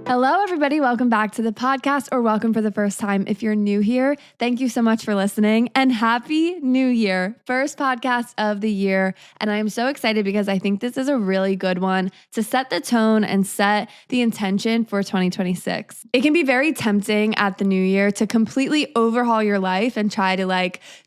Hello, everybody. Welcome back to the podcast, or welcome for the first time if you're new here. Thank you so much for listening, and Happy New Year. First podcast of the year. And I am so excited because I think this is a really good one to set the tone and set the intention for 2026. It can be very tempting at the new year to completely overhaul your life and try to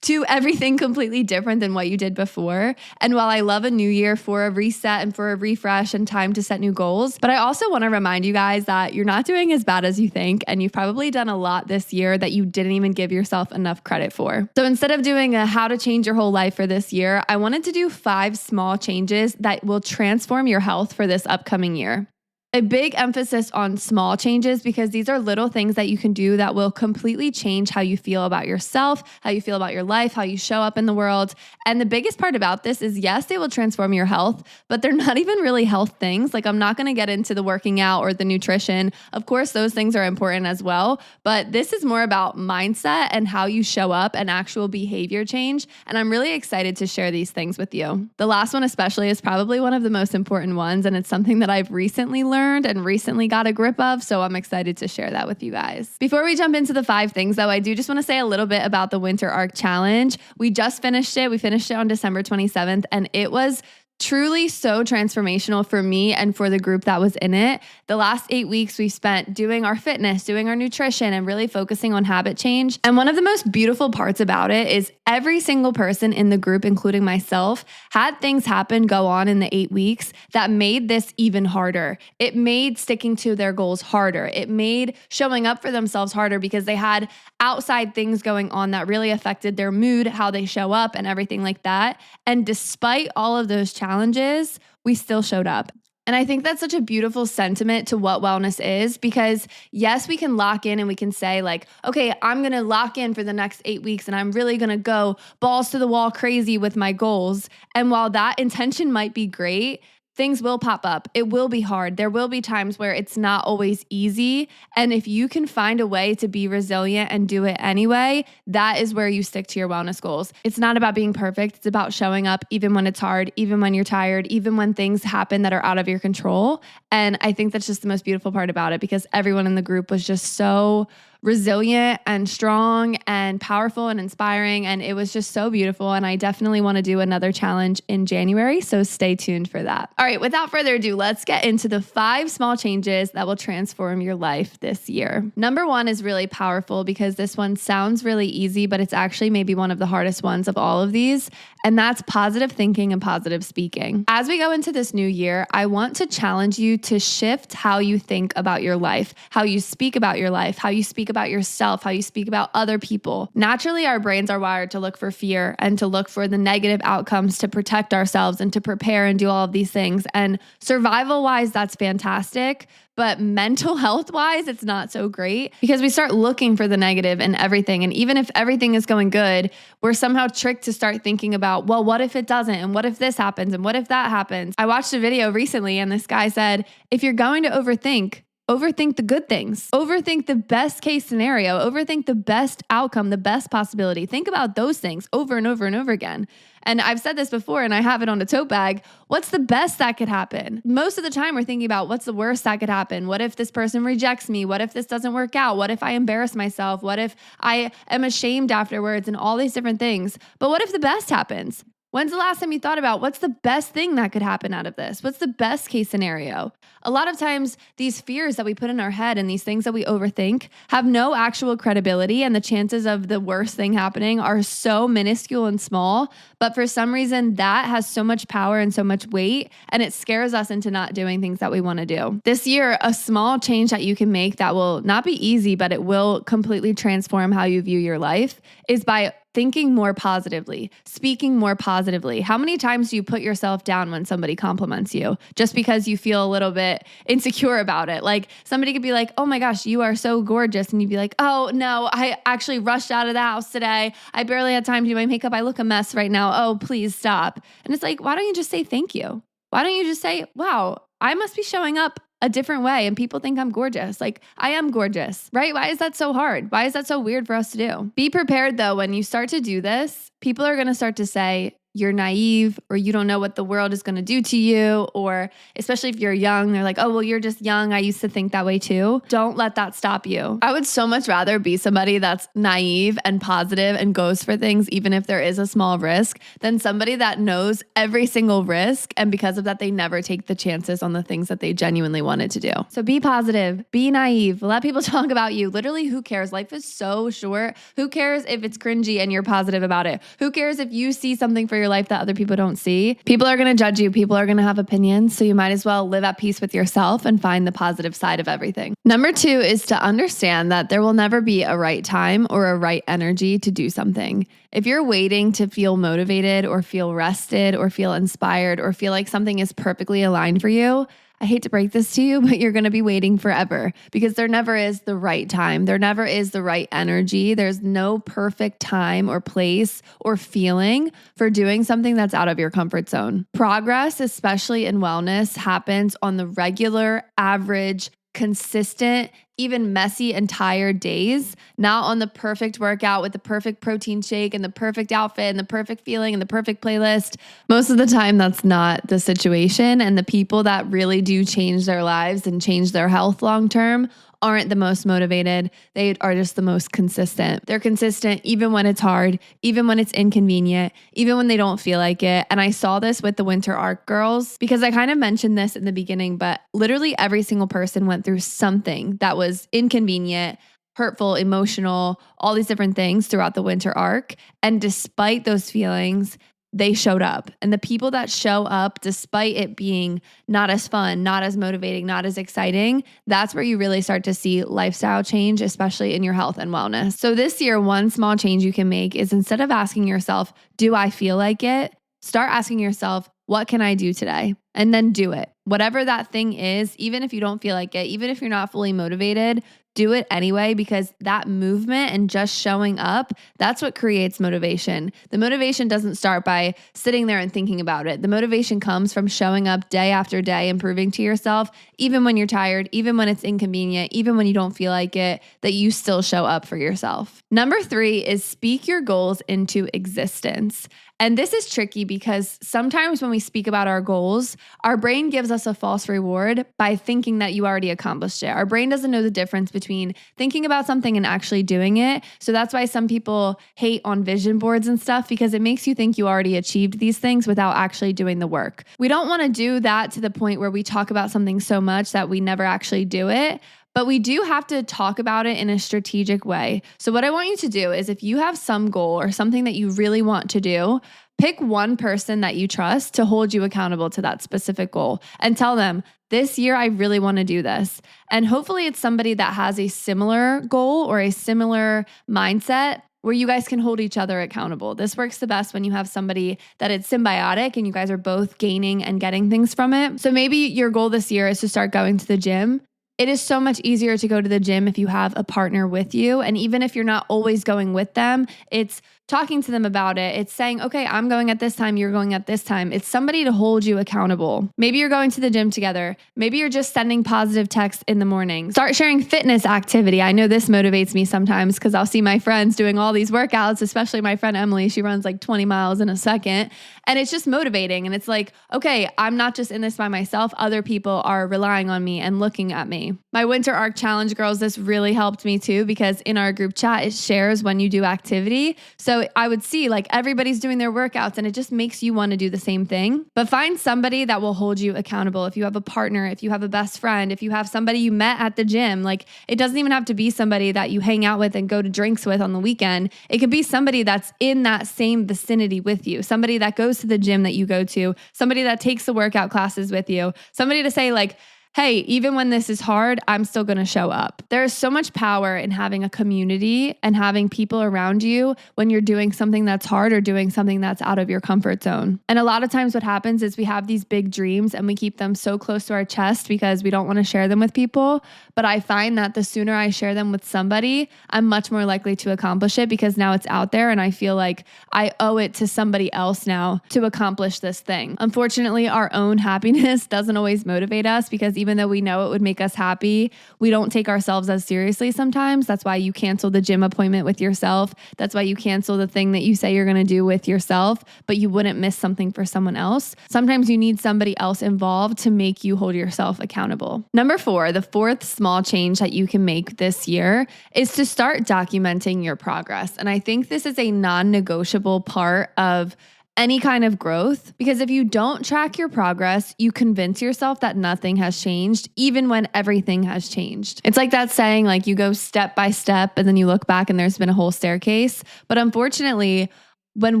do everything completely different than what you did before. And while I love a new year for a reset and for a refresh and time to set new goals, but I also want to remind you guys that you're not doing as bad as you think, and you've probably done a lot this year that you didn't even give yourself enough credit for. So instead of doing a how to change your whole life for this year, I wanted to do 5 small changes that will transform your health for this upcoming year. A big emphasis on small changes because these are little things that you can do that will completely change how you feel about yourself, how you feel about your life, how you show up in the world. And the biggest part about this is, yes, they will transform your health, but they're not even really health things. I'm not going to get into the working out or the nutrition. Of course, those things are important as well, but this is more about mindset and how you show up and actual behavior change. And I'm really excited to share these things with you. The last one especially is probably one of the most important ones, and it's something that I've recently learned and recently got a grip of, so I'm excited to share that with you guys. Before we jump into the 5 things though, I do just want to say a little bit about the Winter Arc Challenge. We just finished it. We finished it on December 27th, and it was truly so transformational for me and for the group that was in it. The last 8 weeks we spent doing our fitness, doing our nutrition, and really focusing on habit change. And one of the most beautiful parts about it is every single person in the group, including myself, had things go on in the 8 weeks that made this even harder. It made sticking to their goals harder. It made showing up for themselves harder because they had outside things going on that really affected their mood, how they show up, and everything like that. And despite all of those challenges, we still showed up. And I think that's such a beautiful sentiment to what wellness is, because yes, we can lock in and we can say okay, I'm going to lock in for the next 8 weeks and I'm really going to go balls to the wall crazy with my goals. And while that intention might be great, things will pop up. It will be hard. There will be times where it's not always easy. And if you can find a way to be resilient and do it anyway, that is where you stick to your wellness goals. It's not about being perfect. It's about showing up even when it's hard, even when you're tired, even when things happen that are out of your control. And I think that's just the most beautiful part about it, because everyone in the group was just so resilient and strong and powerful and inspiring. And it was just so beautiful. And I definitely want to do another challenge in January. So stay tuned for that. All right, without further ado, let's get into the 5 small changes that will transform your life this year. Number 1 is really powerful because this one sounds really easy, but it's actually maybe one of the hardest ones of all of these. And that's positive thinking and positive speaking. As we go into this new year, I want to challenge you to shift how you think about your life, how you speak about your life, how you speak about yourself, how you speak about other people. Naturally, our brains are wired to look for fear and to look for the negative outcomes to protect ourselves and to prepare and do all of these things. And survival-wise, that's fantastic. But mental health-wise, it's not so great because we start looking for the negative in everything. And even if everything is going good, we're somehow tricked to start thinking about, well, what if it doesn't? And what if this happens? And what if that happens? I watched a video recently and this guy said, if you're going to overthink the good things, overthink the best case scenario, overthink the best outcome, the best possibility. Think about those things over and over and over again. And I've said this before and I have it on a tote bag. What's the best that could happen? Most of the time we're thinking about what's the worst that could happen? What if this person rejects me? What if this doesn't work out? What if I embarrass myself? What if I am ashamed afterwards, and all these different things? But what if the best happens? When's the last time you thought about what's the best thing that could happen out of this? What's the best case scenario? A lot of times these fears that we put in our head and these things that we overthink have no actual credibility, and the chances of the worst thing happening are so minuscule and small. But for some reason that has so much power and so much weight, and it scares us into not doing things that we want to do. This year, a small change that you can make that will not be easy, but it will completely transform how you view your life is by thinking more positively, speaking more positively. How many times do you put yourself down when somebody compliments you just because you feel a little bit insecure about it? Like somebody could be like, oh my gosh, you are so gorgeous. And you'd be like, oh no, I actually rushed out of the house today. I barely had time to do my makeup. I look a mess right now. Oh, please stop. And it's like, why don't you just say thank you? Why don't you just say, wow, I must be showing up a different way and people think I'm gorgeous. Like I am gorgeous, right? Why is that so hard? Why is that so weird for us to do? Be prepared though, when you start to do this, people are going to start to say, you're naive or you don't know what the world is going to do to you, or especially if you're young, they're like, oh, well, you're just young. I used to think that way too. Don't let that stop you. I would so much rather be somebody that's naive and positive and goes for things, even if there is a small risk, than somebody that knows every single risk. And because of that, they never take the chances on the things that they genuinely wanted to do. So be positive, be naive, let people talk about you. Literally, who cares? Life is so short. Who cares if it's cringy and you're positive about it? Who cares if you see something for your life that other people don't see? People are going to judge you. People are going to have opinions. So you might as well live at peace with yourself and find the positive side of everything. Number 2 is to understand that there will never be a right time or a right energy to do something. If you're waiting to feel motivated or feel rested or feel inspired or feel like something is perfectly aligned for you, I hate to break this to you, but you're going to be waiting forever, because there never is the right time. There never is the right energy. There's no perfect time or place or feeling for doing something that's out of your comfort zone. Progress, especially in wellness, happens on the regular, average, consistent, even messy and tired days, not on the perfect workout with the perfect protein shake and the perfect outfit and the perfect feeling and the perfect playlist. Most of the time, that's not the situation. And the people that really do change their lives and change their health long term aren't the most motivated. They are just the most consistent. They're consistent even when it's hard, even when it's inconvenient, even when they don't feel like it. And I saw this with the Winter Arc girls, because I kind of mentioned this in the beginning, but literally every single person went through something that was inconvenient, hurtful, emotional, all these different things throughout the Winter Arc. And despite those feelings, they showed up. And the people that show up, despite it being not as fun, not as motivating, not as exciting, that's where you really start to see lifestyle change, especially in your health and wellness. So this year, one small change you can make is, instead of asking yourself, do I feel like it? Start asking yourself, what can I do today? And then do it. Whatever that thing is, even if you don't feel like it, even if you're not fully motivated, do it anyway, because that movement and just showing up, that's what creates motivation. The motivation doesn't start by sitting there and thinking about it. The motivation comes from showing up day after day and proving to yourself, even when you're tired, even when it's inconvenient, even when you don't feel like it, that you still show up for yourself. Number 3 is speak your goals into existence. And this is tricky because sometimes when we speak about our goals, our brain gives us a false reward by thinking that you already accomplished it. Our brain doesn't know the difference between thinking about something and actually doing it. So that's why some people hate on vision boards and stuff, because it makes you think you already achieved these things without actually doing the work. We don't want to do that to the point where we talk about something so much that we never actually do it. But we do have to talk about it in a strategic way. So what I want you to do is, if you have some goal or something that you really want to do, pick one person that you trust to hold you accountable to that specific goal and tell them, this year, I really want to do this. And hopefully it's somebody that has a similar goal or a similar mindset, where you guys can hold each other accountable. This works the best when you have somebody that it's symbiotic and you guys are both gaining and getting things from it. So maybe your goal this year is to start going to the gym. It is so much easier to go to the gym if you have a partner with you. And even if you're not always going with them, it's talking to them about it. It's saying, okay, I'm going at this time, you're going at this time. It's somebody to hold you accountable. Maybe you're going to the gym together. Maybe you're just sending positive texts in the morning. Start sharing fitness activity. I know this motivates me sometimes because I'll see my friends doing all these workouts, especially my friend Emily. She runs like 20 miles in a second. And it's just motivating. And it's like, okay, I'm not just in this by myself. Other people are relying on me and looking at me. My Winter Arc Challenge girls, this really helped me too, because in our group chat, it shares when you do activity. So I would see like everybody's doing their workouts and it just makes you want to do the same thing. But find somebody that will hold you accountable. If you have a partner, if you have a best friend, if you have somebody you met at the gym, like it doesn't even have to be somebody that you hang out with and go to drinks with on the weekend. It could be somebody that's in that same vicinity with you, somebody that goes to the gym that you go to, somebody that takes the workout classes with you, somebody to say like, hey, even when this is hard, I'm still going to show up. There is so much power in having a community and having people around you when you're doing something that's hard or doing something that's out of your comfort zone. And a lot of times what happens is we have these big dreams and we keep them so close to our chest because we don't want to share them with people. But I find that the sooner I share them with somebody, I'm much more likely to accomplish it, because now it's out there and I feel like I owe it to somebody else now to accomplish this thing. Unfortunately, our own happiness doesn't always motivate us, because even though we know it would make us happy, we don't take ourselves as seriously sometimes. That's why you cancel the gym appointment with yourself. That's why you cancel the thing that you say you're going to do with yourself, but you wouldn't miss something for someone else. Sometimes you need somebody else involved to make you hold yourself accountable. Number 4, the fourth small change that you can make this year is to start documenting your progress. And I think this is a non-negotiable part of any kind of growth, because if you don't track your progress, you convince yourself that nothing has changed, even when everything has changed. It's like that saying, like you go step by step and then you look back and there's been a whole staircase. But unfortunately, when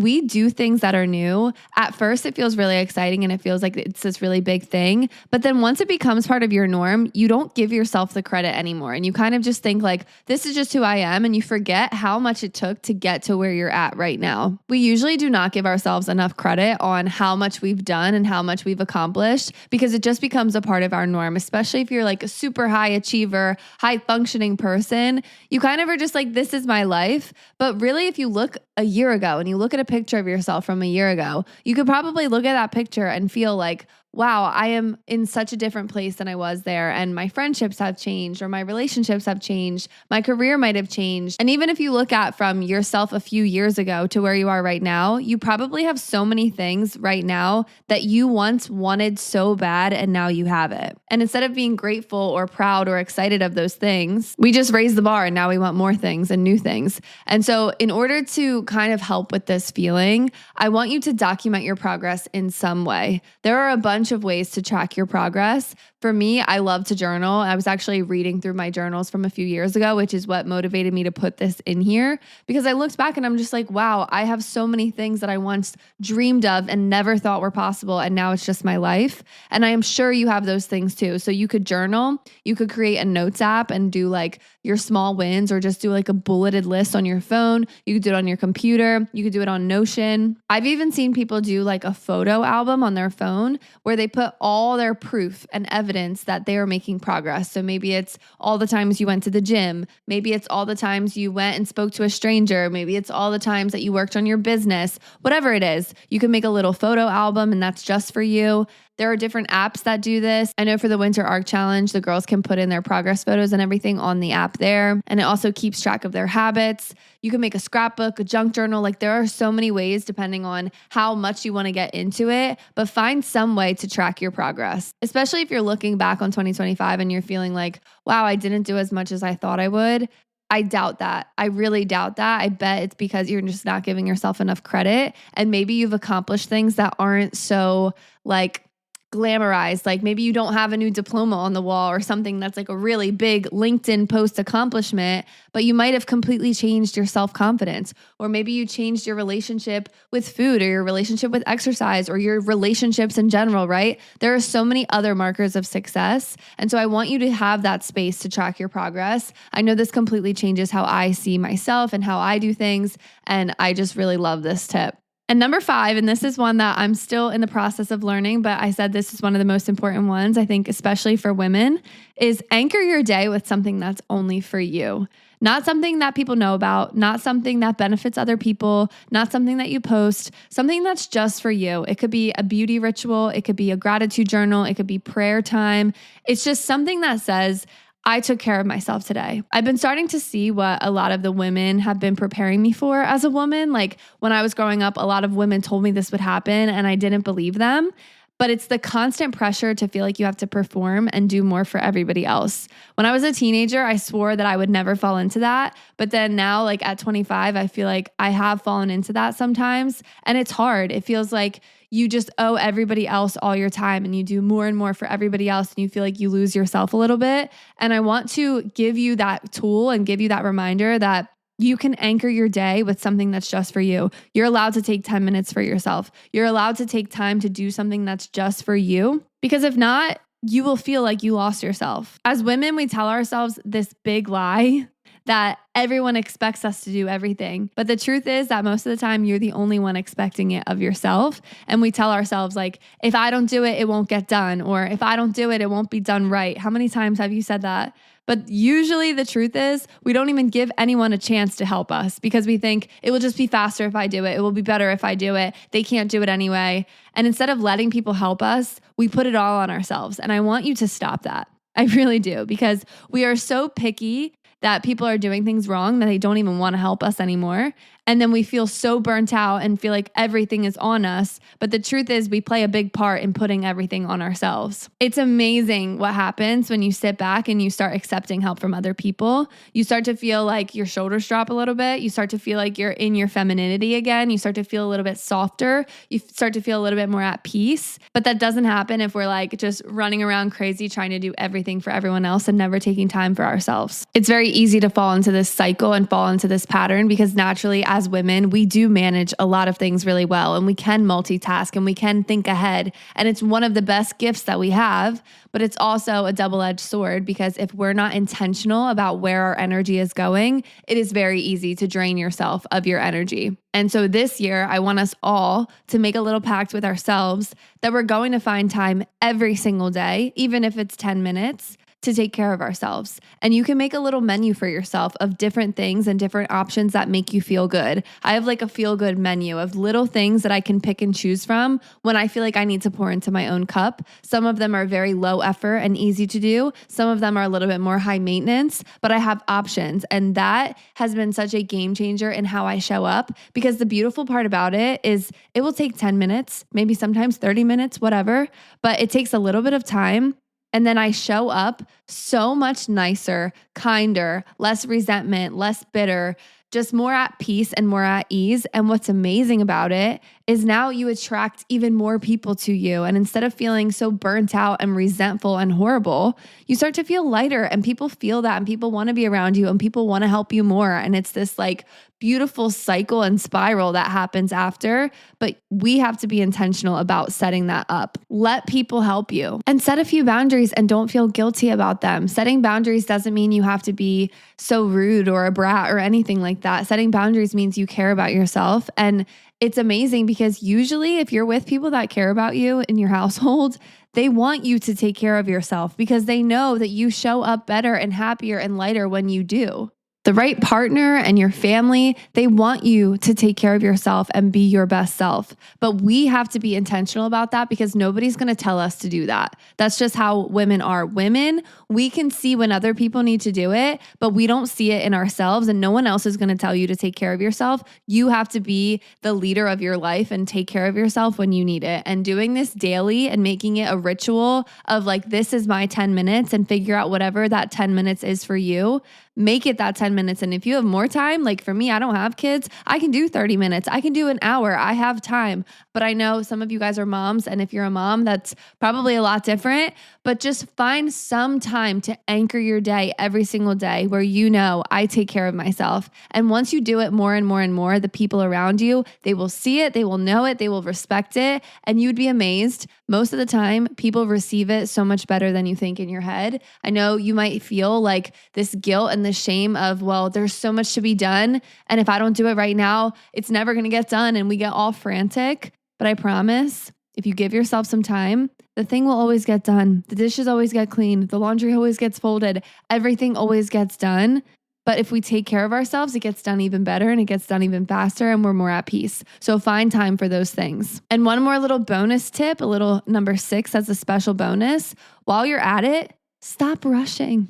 we do things that are new, at first it feels really exciting and it feels like it's this really big thing. But then once it becomes part of your norm, you don't give yourself the credit anymore. And you kind of just think like, this is just who I am. And you forget how much it took to get to where you're at right now. We usually do not give ourselves enough credit on how much we've done and how much we've accomplished, because it just becomes a part of our norm, especially if you're like a super high achiever, high functioning person. You kind of are just like, this is my life. But really, if you look a year ago and you look at a picture of yourself from a year ago, you could probably look at that picture and feel like, wow, I am in such a different place than I was there. And my friendships have changed, or my relationships have changed. My career might have changed. And even if you look at from yourself a few years ago to where you are right now, you probably have so many things right now that you once wanted so bad and now you have it. And instead of being grateful or proud or excited of those things, we just raised the bar and now we want more things and new things. And so in order to kind of help with this feeling, I want you to document your progress in some way. There are a bunch of ways to track your progress. For me, I love to journal. I was actually reading through my journals from a few years ago, which is what motivated me to put this in here, because I looked back and I'm just like, wow, I have so many things that I once dreamed of and never thought were possible. And now it's just my life. And I am sure you have those things too. So you could journal, you could create a notes app and do like your small wins, or just do like a bulleted list on your phone. You could do it on your computer. You could do it on Notion. I've even seen people do like a photo album on their phone where they put all their proof and evidence that they are making progress. So maybe it's all the times you went to the gym. Maybe it's all the times you went and spoke to a stranger. Maybe it's all the times that you worked on your business. Whatever it is, you can make a little photo album and that's just for you. There are different apps that do this. I know for the Winter Arc Challenge, the girls can put in their progress photos and everything on the app there. And it also keeps track of their habits. You can make a scrapbook, a junk journal. Like there are so many ways depending on how much you want to get into it, but find some way to track your progress, especially if you're looking back on 2025 and you're feeling like, wow, I didn't do as much as I thought I would. I doubt that. I really doubt that. I bet it's because you're just not giving yourself enough credit. And maybe you've accomplished things that aren't so like glamorized. Like maybe you don't have a new diploma on the wall or something that's like a really big LinkedIn post accomplishment, but you might have completely changed your self-confidence. Or maybe you changed your relationship with food, or your relationship with exercise, or your relationships in general, right? There are so many other markers of success. And so I want you to have that space to track your progress. I know this completely changes how I see myself and how I do things. And I just really love this tip. And number 5, and this is one that I'm still in the process of learning, but I said this is one of the most important ones, I think, especially for women, is anchor your day with something that's only for you. Not something that people know about, not something that benefits other people, not something that you post, something that's just for you. It could be a beauty ritual. It could be a gratitude journal. It could be prayer time. It's just something that says, I took care of myself today. I've been starting to see what a lot of the women have been preparing me for as a woman. Like when I was growing up, a lot of women told me this would happen and I didn't believe them. But it's the constant pressure to feel like you have to perform and do more for everybody else. When I was a teenager, I swore that I would never fall into that. But then now, like at 25, I feel like I have fallen into that sometimes. And it's hard. It feels like you just owe everybody else all your time and you do more and more for everybody else and you feel like you lose yourself a little bit. And I want to give you that tool and give you that reminder that you can anchor your day with something that's just for you. You're allowed to take 10 minutes for yourself. You're allowed to take time to do something that's just for you, because if not, you will feel like you lost yourself. As women, we tell ourselves this big lie that everyone expects us to do everything. But the truth is that most of the time you're the only one expecting it of yourself. And we tell ourselves like, if I don't do it, it won't get done. Or if I don't do it, it won't be done right. How many times have you said that? But usually the truth is we don't even give anyone a chance to help us because we think it will just be faster if I do it. It will be better if I do it. They can't do it anyway. And instead of letting people help us, we put it all on ourselves. And I want you to stop that. I really do, because we are so picky that people are doing things wrong that they don't even want to help us anymore. And then we feel so burnt out and feel like everything is on us. But the truth is, we play a big part in putting everything on ourselves. It's amazing what happens when you sit back and you start accepting help from other people. You start to feel like your shoulders drop a little bit. You start to feel like you're in your femininity again. You start to feel a little bit softer. You start to feel a little bit more at peace. But that doesn't happen if we're like just running around crazy trying to do everything for everyone else and never taking time for ourselves. It's very easy to fall into this cycle and fall into this pattern because naturally, as women, we do manage a lot of things really well, and we can multitask and we can think ahead. And it's one of the best gifts that we have, but it's also a double-edged sword because if we're not intentional about where our energy is going, it is very easy to drain yourself of your energy. And so this year, I want us all to make a little pact with ourselves that we're going to find time every single day, even if it's 10 minutes, to take care of ourselves. And you can make a little menu for yourself of different things and different options that make you feel good. I have like a feel good menu of little things that I can pick and choose from when I feel like I need to pour into my own cup. Some of them are very low effort and easy to do. Some of them are a little bit more high maintenance, but I have options. And that has been such a game changer in how I show up, because the beautiful part about it is it will take 10 minutes, maybe sometimes 30 minutes, whatever, but it takes a little bit of time. And then I show up so much nicer, kinder, less resentment, less bitter, just more at peace and more at ease. And what's amazing about it is now you attract even more people to you. And instead of feeling so burnt out and resentful and horrible, you start to feel lighter, and people feel that, and people want to be around you, and people want to help you more. And it's this like beautiful cycle and spiral that happens after, but we have to be intentional about setting that up. Let people help you and set a few boundaries, and don't feel guilty about them. Setting boundaries doesn't mean you have to be so rude or a brat or anything like that. Setting boundaries means you care about yourself. And it's amazing because usually if you're with people that care about you in your household, they want you to take care of yourself because they know that you show up better and happier and lighter when you do. The right partner and your family, they want you to take care of yourself and be your best self. But we have to be intentional about that because nobody's going to tell us to do that. That's just how women are. Women, we can see when other people need to do it, but we don't see it in ourselves, and no one else is going to tell you to take care of yourself. You have to be the leader of your life and take care of yourself when you need it. And doing this daily and making it a ritual of like, this is my 10 minutes, and figure out whatever that 10 minutes is for you. Make it that 10 minutes. And if you have more time, like for me, I don't have kids. I can do 30 minutes. I can do an hour. I have time. But I know some of you guys are moms. And if you're a mom, that's probably a lot different. But just find some time to anchor your day every single day where you know, I take care of myself. And once you do it more and more and more, the people around you, they will see it, they will know it, they will respect it. And you'd be amazed. Most of the time, people receive it so much better than you think in your head. I know you might feel like this guilt and the shame of, well, there's so much to be done. And if I don't do it right now, it's never going to get done. And we get all frantic. But I promise, if you give yourself some time, the thing will always get done. The dishes always get cleaned. The laundry always gets folded. Everything always gets done. But if we take care of ourselves, it gets done even better, and it gets done even faster, and we're more at peace. So find time for those things. And one more little bonus tip, a little number 6 as a special bonus. While you're at it, stop rushing.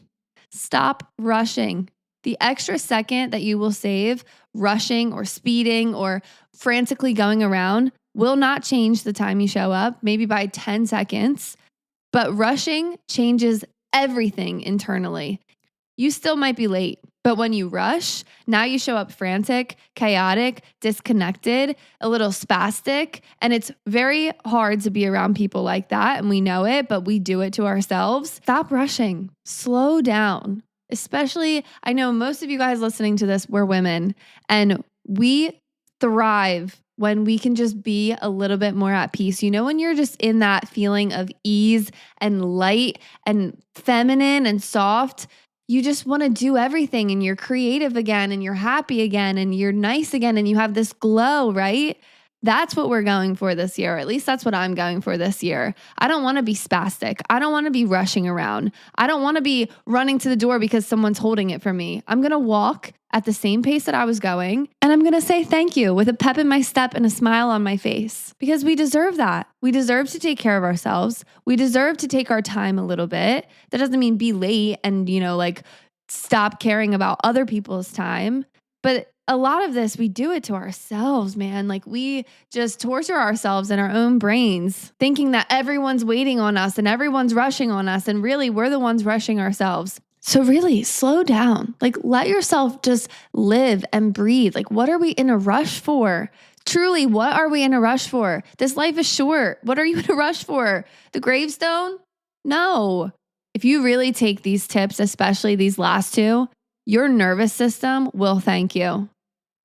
Stop rushing. The extra second that you will save rushing or speeding or frantically going around will not change the time you show up, maybe by 10 seconds, but rushing changes everything internally. You still might be late, but when you rush, now you show up frantic, chaotic, disconnected, a little spastic, and it's very hard to be around people like that, and we know it, but we do it to ourselves. Stop rushing. Slow down. Especially, I know most of you guys listening to this, we're women, and we thrive when we can just be a little bit more at peace. You know, when you're just in that feeling of ease and light and feminine and soft, you just want to do everything, and you're creative again, and you're happy again, and you're nice again, and you have this glow, right? That's what we're going for this year. Or at least that's what I'm going for this year. I don't want to be spastic. I don't want to be rushing around. I don't want to be running to the door because someone's holding it for me. I'm going to walk at the same pace that I was going, and I'm going to say thank you with a pep in my step and a smile on my face, because we deserve that. We deserve to take care of ourselves. We deserve to take our time a little bit. That doesn't mean be late and, stop caring about other people's time. But a lot of this, we do it to ourselves, man. Like, we just torture ourselves in our own brains, thinking that everyone's waiting on us and everyone's rushing on us. And really, we're the ones rushing ourselves. So really slow down. Like, let yourself just live and breathe. Like, what are we in a rush for? Truly, what are we in a rush for? This life is short. What are you in a rush for? The gravestone? No. If you really take these tips, especially these last two, your nervous system will thank you.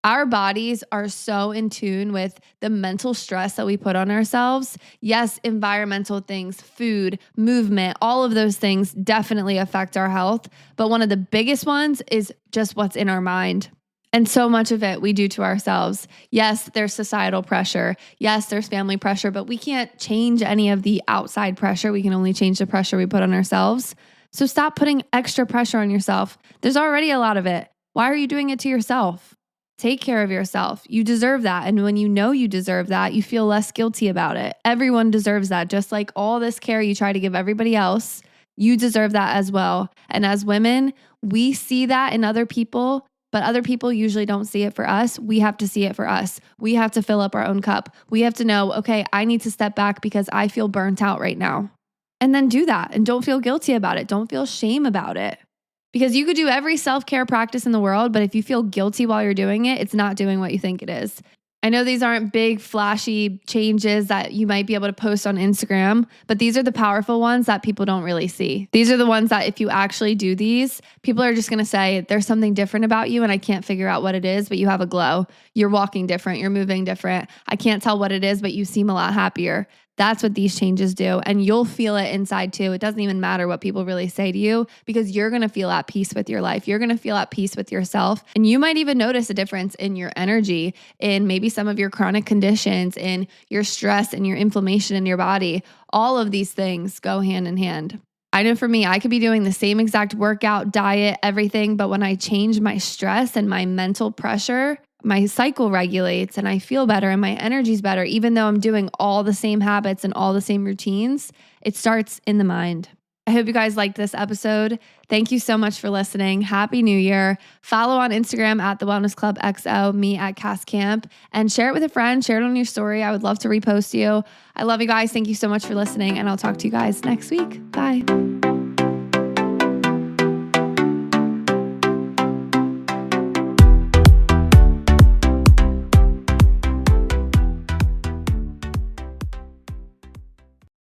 Our bodies are so in tune with the mental stress that we put on ourselves. Yes, environmental things, food, movement, all of those things definitely affect our health. But one of the biggest ones is just what's in our mind. And so much of it we do to ourselves. Yes, there's societal pressure. Yes, there's family pressure, but we can't change any of the outside pressure. We can only change the pressure we put on ourselves. So stop putting extra pressure on yourself. There's already a lot of it. Why are you doing it to yourself? Take care of yourself. You deserve that. And when you know you deserve that, you feel less guilty about it. Everyone deserves that. Just like all this care you try to give everybody else, you deserve that as well. And as women, we see that in other people, but other people usually don't see it for us. We have to see it for us. We have to fill up our own cup. We have to know, okay, I need to step back because I feel burnt out right now. And then do that. And don't feel guilty about it. Don't feel shame about it. Because you could do every self-care practice in the world, but if you feel guilty while you're doing it, it's not doing what you think it is. I know these aren't big, flashy changes that you might be able to post on Instagram, but these are the powerful ones that people don't really see. These are the ones that if you actually do these, people are just going to say, there's something different about you and I can't figure out what it is, but you have a glow. You're walking different. You're moving different. I can't tell what it is, but you seem a lot happier. That's what these changes do. And you'll feel it inside too. It doesn't even matter what people really say to you because you're going to feel at peace with your life. You're going to feel at peace with yourself. And you might even notice a difference in your energy, in maybe some of your chronic conditions, in your stress and your inflammation in your body. All of these things go hand in hand. I know for me, I could be doing the same exact workout, diet, everything, but when I change my stress and my mental pressure, my cycle regulates and I feel better and my energy's better. Even though I'm doing all the same habits and all the same routines, it starts in the mind. I hope you guys liked this episode. Thank you so much for listening. Happy New Year. Follow on Instagram at the Wellness Club XO, me at Cass Camp, and share it with a friend. Share it on your story. I would love to repost you. I love you guys. Thank you so much for listening, and I'll talk to you guys next week. Bye.